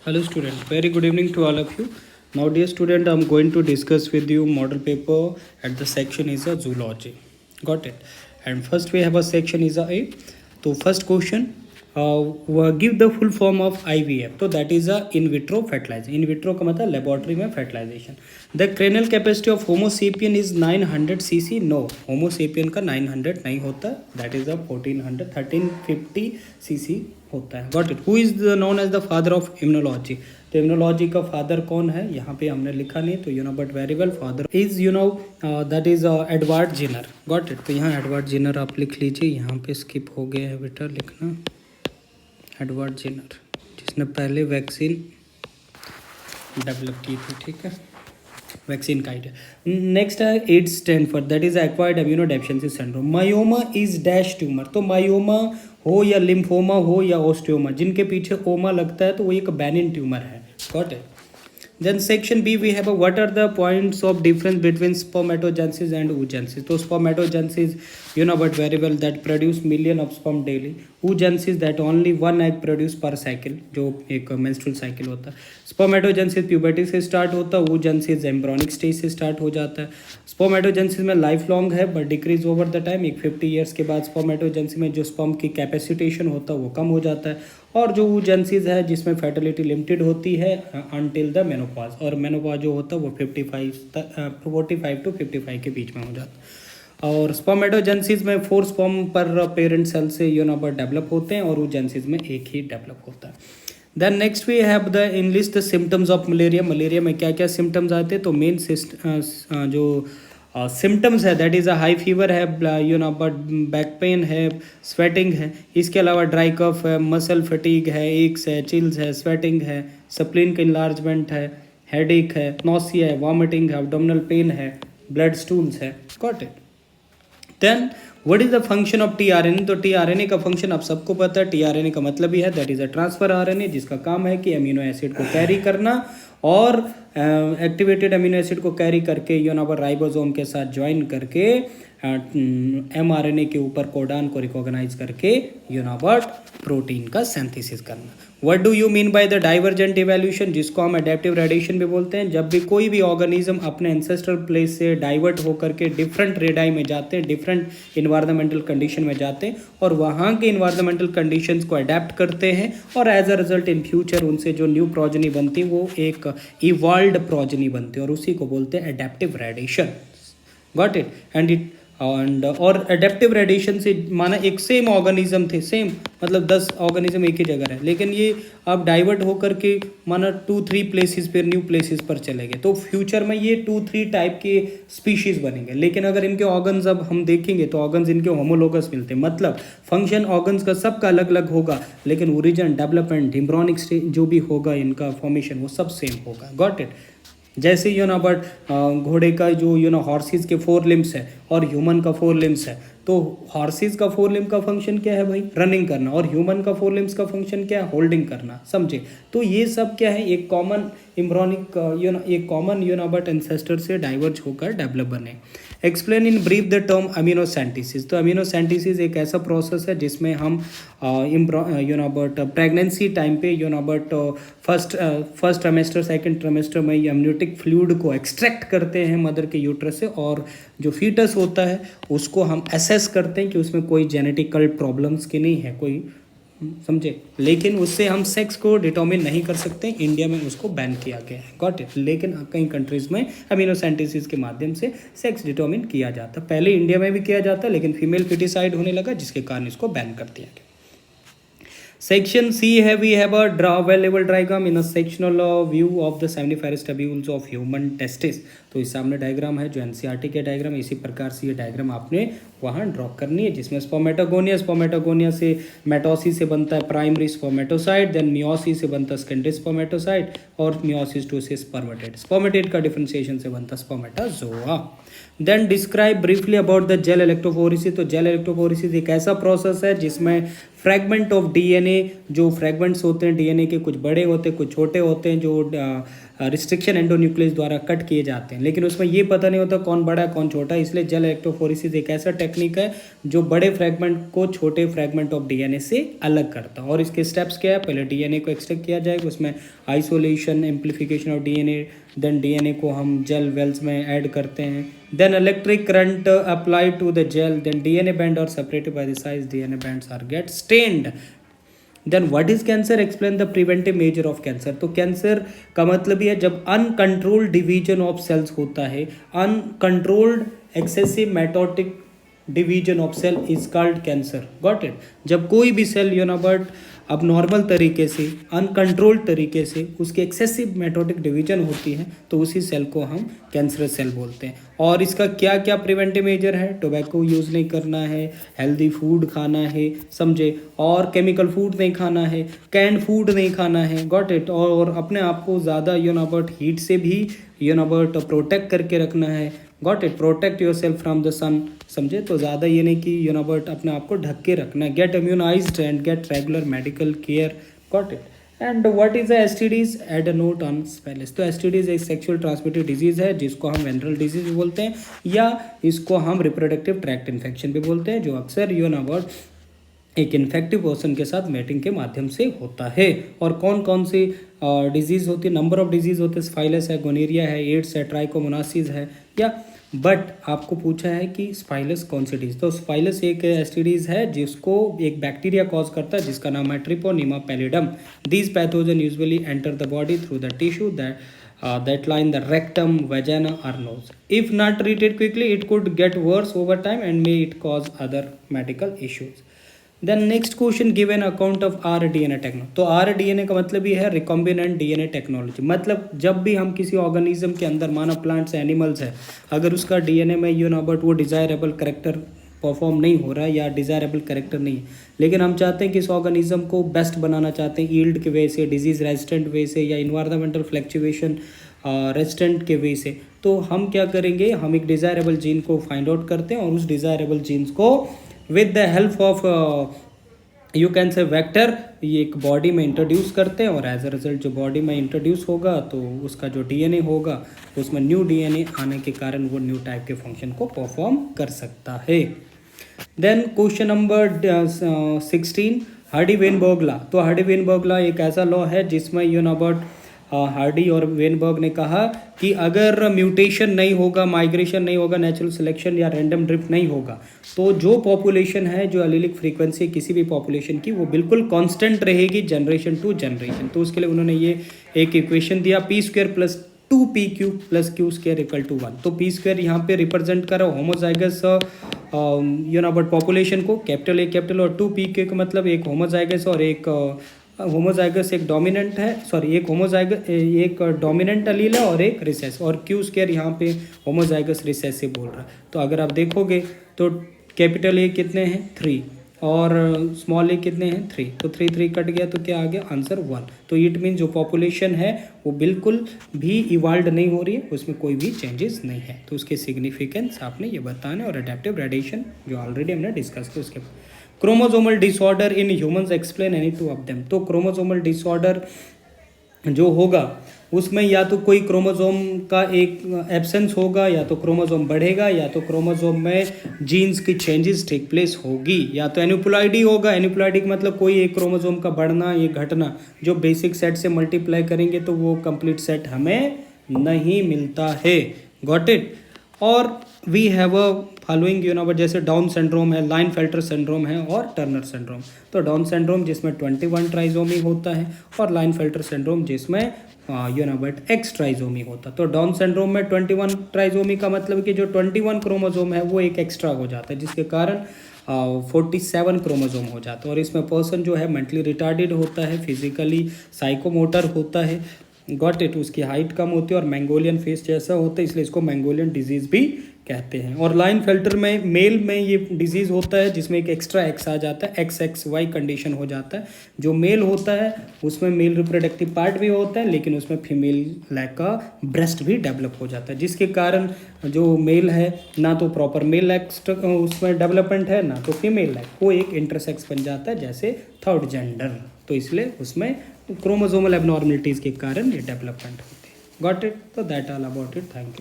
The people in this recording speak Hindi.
Hello student, very good evening to all of you. Now dear student, I am going to discuss with you model paper at the section is a zoology. Got it? And first we have a section is a तो first question give the full form of IVF. तो that is a in vitro fertilization. In vitro का मतलब laboratory में fertilization. The cranial capacity of Homo sapien is 900 cc. No, Homo sapien का 900 नहीं होता. That is a 1350 cc होता है. Got it? Who is known as the father of immunology? तो इम्यूनोलॉजी का फादर कौन है यहाँ पे हमने लिखा नहीं, तो but very well father is that is Edward Jenner. Got it? तो यहाँ एडवर्ड जेनर आप लिख लीजिए, यहाँ पे स्किप हो गया है बेटा लिखना. एडवर्ड जेनर जिसने पहले वैक्सीन डेवलप की थी, ठीक है, वैक्सीन का आइडिया. नेक्स्ट है AIDS stand for, that is acquired immunodeficiency syndrome. Myoma is dash tumour. तो मायोमा हो या लिम्फोमा हो या ओस्टियोमा, जिनके पीछे ओमा लगता है तो वो एक बेनिन ट्यूमर है. Got it? Then section B we have a what are the points of difference between spermatogenesis and oogenesis. तो spermatogenesis but very well that produce million of sperm daily. oogenesis that only one egg produce per cycle, जो एक menstrual cycle होता है. spermatogenesis puberty से start होता है, oogenesis embryonic stage से start हो जाता है. spermatogenesis में लाइफ लॉन्ग है but decrease over the time. एक 50 ईयर्स के बाद spermatogenesis में जो स्पर्म की कैपेसिटेशन होता है वो कम हो जाता है. और जो oogenesis है जिसमें फर्टिलिटी लिमिटेड होती है अनटिल द मेनोपॉज, और मेनोपॉज जो होता है वो 45 to 55 के बीच में हो जाता है. और स्पर्मेटोजेनेसिस में 4 स्पर्म पर पेरेंट सेल से डेवलप होते हैं, और oogenesis में एक ही डेवलप होता है. Then next we have the enlist the symptoms of malaria. Malaria में क्या क्या सिम्टम्स आते हैं? तो मेन जो सिम्टम्स है that is a high fever है, बट बैक पेन है, स्वेटिंग है. इसके अलावा ड्राई कफ है, मसल फटीग है, एक्स है, चिल्स है, स्वेटिंग है, स्प्लीन का इन्लार्जमेंट है, हेडेक है, नोसिया है, वॉमिटिंग है, एब्डोमिनल पेन है, ब्लड स्टूल्स है. Got it? Then what is the function of tRNA. तो टीआरएनए का फंक्शन आप सबको पता है. टीआरएनए का मतलब ही है that is a transfer RNA, जिसका काम है कि अमीनो एसिड को कैरी करना, और एक्टिवेटेड अमीनो एसिड को कैरी करके राइबोसोम के साथ ज्वाइन करके एमआरएनए के ऊपर कोडान को रिकॉग्नाइज करके प्रोटीन का सिंथेसिस करना. What do you mean by the divergent evolution, जिसको हम एडेप्टिव रेडिएशन भी बोलते हैं. जब भी कोई भी ऑर्गेनिज्म अपने एंसेस्ट्रल प्लेस से डाइवर्ट होकर के डिफरेंट रेडाई में जाते हैं, डिफरेंट इन्वायरमेंटल कंडीशन में जाते हैं, और वहाँ के इन्वायरमेंटल कंडीशंस को अडेप्ट करते हैं, और as a result in future उनसे जो न्यू प्रोजनी बनती है वो एक इवॉल्व्ड प्रोजनी बनती है, और उसी को बोलते हैं adaptive radiation. Got it? And it और एडेप्टिव रेडिएशन से माना एक सेम ऑर्गेनिज्म थे, सेम मतलब 10 ऑर्गेनिज्म एक ही जगह है, लेकिन ये अब डाइवर्ट होकर के माना 2-3 प्लेसेस पर, न्यू प्लेसेस पर चले गए, तो फ्यूचर में ये 2-3 टाइप के स्पीशीज बनेंगे. लेकिन अगर इनके ऑर्गन्स अब हम देखेंगे तो ऑर्गन्स इनके होमोलोगस मिलते हैं, मतलब फंक्शन ऑर्गन्स का सबका अलग अलग होगा, लेकिन ओरिजिन, डेवलपमेंट, एम्ब्रियोनिक स्टेज जो भी होगा इनका फॉर्मेशन वो सब सेम होगा. Got it? जैसे बट घोड़े का जो हॉर्सेस के 4 लिम्स है और ह्यूमन का 4 लिम्स है, तो हॉर्सेस का 4 लिम्स का फंक्शन क्या है भाई? रनिंग करना. और ह्यूमन का 4 लिम्स का फंक्शन क्या है? होल्डिंग करना. समझे? तो ये सब क्या है? एक कॉमन एम्ब्रियोनिक एक कॉमन बट एंसेस्टर से डाइवर्ज होकर डेवलप बने. Explain in brief the term amniocentesis. तो अमीनोसेंटेसिस एक ऐसा प्रोसेस है जिसमें हम बट प्रेगनेंसी टाइम पे but first trimester, second trimester में एमनियोटिक फ्लूइड को एक्सट्रैक्ट करते हैं मदर के यूट्रस से, और जो फीटस होता है उसको हम असेस करते हैं कि उसमें कोई जेनेटिकल प्रॉब्लम्स की नहीं है कोई. समझे? लेकिन उससे हम सेक्स को डिटर्मिन नहीं कर सकते. इंडिया में उसको बैन किया गया है. Got it? लेकिन कई कंट्रीज में अमीनोसेंटेसिस के माध्यम से सेक्स डिटर्मिन किया जाता. पहले इंडिया में भी किया जाता, लेकिन फीमेल फिटिसाइड होने लगा, जिसके कारण इसको बैन कर दिया गया. Section C है we have a well-labeled diagram in a sectional view of the 75 tubules of human testis. तो इस सामने डायग्राम है जो एनसीईआरटी के डायग्राम. इसी प्रकार से ये डायग्राम आपने वहाँ ड्रॉ करनी है, जिसमें स्पर्मेटोगोनिया से मेटोसिस से बनता है प्राइमरी स्पर्मेटोसाइट, देन मियोसिस से बनता है सेकेंडरी स्पर्मेटोसाइट, और मियोसिस 2 से स्पर्मेटेड का डिफरेंशिएशन से बनता है spermatozoa. Then describe briefly about the gel electrophoresis. तो जेल इलेक्ट्रोफोरेसिस एक ऐसा प्रोसेस है जिसमें फ्रैगमेंट ऑफ डीएनए, जो फ्रैगमेंट्स होते हैं डीएनए के, कुछ बड़े होते हैं कुछ छोटे होते हैं, जो रिस्ट्रिक्शन एंडोन्यूक्लियस द्वारा कट किए जाते हैं, लेकिन उसमें ये पता नहीं होता कौन बड़ा है कौन छोटा है. इसलिए जेल इलेक्ट्रोफोरेसिस एक ऐसा टेक्निक है जो बड़े फ्रेगमेंट को छोटे फ्रेगमेंट ऑफ डीएनए से अलग करता है। और इसके स्टेप्स क्या है, पहले डीएनए को एक्सट्रैक्ट किया जाएगा, उसमें isolation, amplification of DNA, then DNA को हम जेल वेल्स में ऐड करते हैं, then electric current applied to the gel, then DNA band are separated by the size, DNA bands are get stained. Then what is cancer, explain the preventive measure of cancer. तो कैंसर का मतलब ही है जब अनकंट्रोल्ड डिवीजन ऑफ सेल्स होता है, uncontrolled excessive mitotic division of cell is called cancer. Got it. जब कोई भी सेल बट अब नॉर्मल तरीके से, अनकंट्रोल्ड तरीके से उसकी एक्सेसिव मेटोटिक डिवीजन होती है तो उसी सेल को हम कैंसरस सेल बोलते हैं। और इसका क्या क्या प्रिवेंटिव मेजर है, टोबैको यूज़ नहीं करना है, हेल्दी फूड खाना है, समझे, और केमिकल फूड नहीं खाना है, कैंड फूड नहीं खाना है। Got it. और अपने आप को ज़्यादा बट हीट से भी बट प्रोटेक्ट करके रखना है। Got it. Protect yourself from the sun, समझे, तो ज़्यादा ये नहीं कि बट अपने आप को ढक के रखना है। Get immunized and get regular medical care. Got it. And what is the STDs, add a note on syphilis. तो एसटीडीज एक सेक्सुअल ट्रांसमिटेड डिजीज है जिसको हम वेनरल डिजीज भी बोलते हैं या इसको हम रिप्रोडक्टिव ट्रैक्ट इन्फेक्शन भी बोलते हैं, जो अक्सर बट एक इन्फेक्टिव पर्सन के साथ मेटिंग के माध्यम से होता है। और कौन कौन सी डिजीज़ होती है, नंबर ऑफ डिजीज़ होते हैं, स्पाइलस है, गोनेरिया है, एड्स है, ट्राइकोमोनासिस है, या बट आपको पूछा है कि स्पाइलस कौन सी डिजीज। तो स्पाइलस एक एसटीडीज है जिसको एक बैक्टीरिया कॉज करता है जिसका नाम है Treponema pallidum. These pathogen usually enter the body through the tissue that line the rectum, vagina or nose. If not treated quickly, it could get worse over time and may it cause other medical issues. Then next question, give an account of rDNA technology. तो rDNA का मतलब ये है रिकॉम्बिनेंट डीएनए टेक्नोलॉजी। मतलब जब भी हम किसी ऑर्गेनिज्म के अंदर, माना प्लांट्स एनिमल्स है, अगर उसका डीएनए में बट वो डिज़ायरेबल करेक्टर परफॉर्म नहीं हो रहा है या डिज़ायरेबल करेक्टर नहीं है, लेकिन हम चाहते हैं कि इस ऑर्गेनिज्म को बेस्ट बनाना चाहते हैं ईल्ड के वे से, डिजीज़ रेजिस्टेंट वे से या इन्वायरमेंटल फ्लैक्चुएशन रेजिस्टेंट के वे से, तो हम क्या करेंगे, हम एक डिज़ायरेबल जीन को फाइंड आउट करते हैं और उस डिज़ायरेबल जीन्स को with the help of you can say vector ये एक बॉडी में इंट्रोड्यूस करते हैं और एज अ रिजल्ट जो बॉडी में इंट्रोड्यूस होगा तो उसका जो डीएनए होगा उसमें न्यू डीएनए आने के कारण वो न्यू टाइप के फंक्शन को परफॉर्म कर सकता है। Then question number 16, Hardy Weinberg law. तो हार्डी वेनबर्ग लॉ एक ऐसा लॉ है जिसमें बट हार्डी और वेनबर्ग ने कहा कि अगर म्यूटेशन नहीं होगा, माइग्रेशन नहीं होगा, नेचुरल सिलेक्शन या रैंडम ड्रिफ्ट नहीं होगा, तो जो पॉपुलेशन है, जो एलिलिक फ्रीक्वेंसी किसी भी पॉपुलेशन की, वो बिल्कुल कांस्टेंट रहेगी जनरेशन टू जनरेशन। तो उसके लिए उन्होंने ये एक इक्वेशन दिया, p² + 2p³ + q² = 1। तो p² यहाँ पे रिप्रेजेंट कर होमोजाइगस बट पॉपुलेशन को, कैपिटल A कैपिटल, और 2pq का मतलब एक होमोजाइगस और एक होमोजाइगस एक डोमिनेंट है, सॉरी एक होमोजाइगस एक डोमिनेंट अलील है और एक रिसेस, और q² यहाँ पे होमोजाइगस रिसेसिव बोल रहा है। तो अगर आप देखोगे तो कैपिटल A कितने हैं 3 और स्मॉल a कितने हैं 3, तो 3 कट गया तो क्या आ गया आंसर 1। तो इट मीन जो पॉपुलेशन है वो बिल्कुल भी इवॉल्व नहीं हो रही है, उसमें कोई भी चेंजेस नहीं है। तो उसके सिग्निफिकेंस आपने ये बताना, और अडेप्टिव रेडिएशन जो ऑलरेडी हमने डिस्कस किया उसके बाद। Chromosomal disorder in humans, explain any two of them. तो क्रोमोसोमल डिसऑर्डर जो होगा उसमें या तो कोई क्रोमोसोम का एक एब्सेंस होगा, या तो क्रोमोसोम बढ़ेगा, या तो क्रोमोसोम में जीन्स की चेंजेस टेक प्लेस होगी, या तो एन्यूप्लॉइडी होगा। एन्यूप्लॉइडी का मतलब कोई एक क्रोमोसोम का बढ़ना, ये घटना, जो बेसिक सेट से मल्टीप्लाई करेंगे तो वो कंप्लीट सेट हमें नहीं मिलता है। Got it. और we have a following but जैसे डाउन सिंड्रोम है, लाइनफेल्टर सिंड्रोम है और टर्नर सिंड्रोम। तो डाउन सिंड्रोम जिसमें 21 ट्राइजोमी होता है, और लाइनफेल्टर सिंड्रोम जिसमें बट एक्स ट्राइजोमी होता है। तो डाउन सिंड्रोम में 21 ट्राइजोमी का मतलब कि जो 21 क्रोमोसोम है वो एक एक्स्ट्रा हो जाता है, जिसके कारण 47 क्रोमोसोम हो जाता है। और इसमें पर्सन जो है मेंटली रिटार्डेड होता है, फिजिकली साइकोमोटर होता है। Got it. उसकी हाइट कम होती है और मैंगोलियन फेस जैसा होता है, इसलिए इसको मैंगोलियन डिजीज़ भी कहते हैं। और लाइनफेल्टर में मेल में ये डिजीज़ होता है जिसमें एक एक्स्ट्रा एक्स आ जाता है, XXY कंडीशन हो जाता है। जो मेल होता है उसमें मेल रिप्रोडक्टिव पार्ट भी होता है, लेकिन उसमें फीमेल लैक का ब्रेस्ट भी डेवलप हो जाता है, जिसके कारण जो मेल है ना तो प्रॉपर मेल लैक उसमें डेवलपमेंट है, ना तो फीमेल लैक, वो एक इंटरसेक्स बन जाता है जैसे थर्ड जेंडर। तो इसलिए उसमें क्रोमोसोमल एबनॉर्मलिटीज़ के कारण ये डेवलपमेंट होती है। Got it. तो that all about it. Thank you.